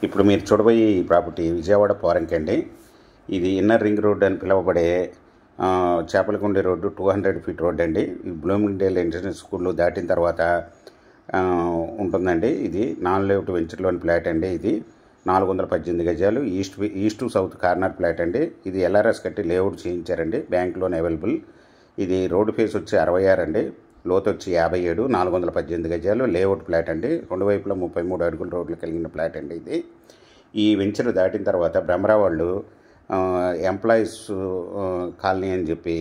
ఇప్పుడు మీరు చూడబోయే ఈ ప్రాపర్టీ విజయవాడ పోరంకి అండి. ఇది ఇన్నర్ రింగ్ రోడ్ అని పిలువబడే చేపలకుండి రోడ్డు 200 ఫీట్ రోడ్ అండి. ఈ బ్లూమింగ్డేల్ ఇంటర్నేషనల్ స్కూల్ దాటిన తర్వాత ఉంటుందండి. ఇది నాన్ లేఅవుట్ వెంచర్లోని ఫ్లాట్ అండి. ఇది 418 గజాలు east to south corner flat అండి. ఇది ఎల్ఆర్ఎస్ కట్టి లేఅవుట్ చేయించారండి. Bank loan available. ఇది రోడ్డు ఫేస్ వచ్చి 66 అండి, లోతు వచ్చి 57, 418 గజాలు లేఅవుట్ ఫ్లాట్ అండి. రెండు వైపులా 33 అడుగుల రోడ్లు కలిగిన ఫ్లాట్ అండి. ఇది ఈ వెంచర్ దాటిన తర్వాత బ్రహ్మరా వాళ్ళు ఎంప్లాయీస్ కాలనీ అని చెప్పి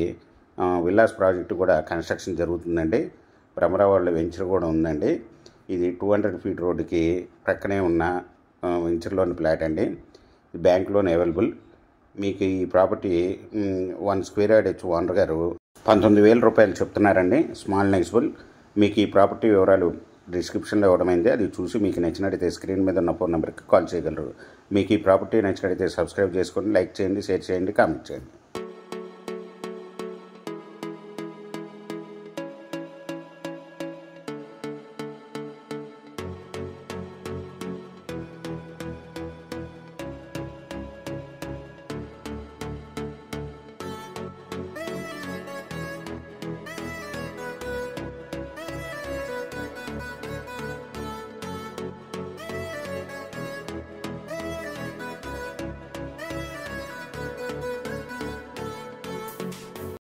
విల్లాస్ ప్రాజెక్టు కూడా కన్స్ట్రక్షన్ జరుగుతుందండి. బ్రహ్మరా వాళ్ళ వెంచర్ కూడా ఉందండి. ఇది 200 ఫీట్ రోడ్డుకి ప్రక్కనే ఉన్న వెంచర్లోని ఫ్లాట్ అండి. Bank loan available. మీకు ఈ ప్రాపర్టీ 1 స్క్వేర్ యార్డ్ వచ్చి ఓనర్ గారు 19,000 రూపాయలు చెప్తున్నారండి. స్మాల్ నెక్సిబుల్. మీకు ఈ ప్రాపర్టీ వివరాలు డిస్క్రిప్షన్లో ఇవ్వడమైంది. అది చూసి మీకు నచ్చినట్టయితే స్క్రీన్ మీద ఉన్న ఫోన్ నెంబర్కి కాల్ చేయగలరు. మీకు ఈ ప్రాపర్టీ నచ్చినట్టయితే సబ్స్క్రైబ్ చేసుకోండి, లైక్ చేయండి, షేర్ చేయండి, కామెంట్ చేయండి.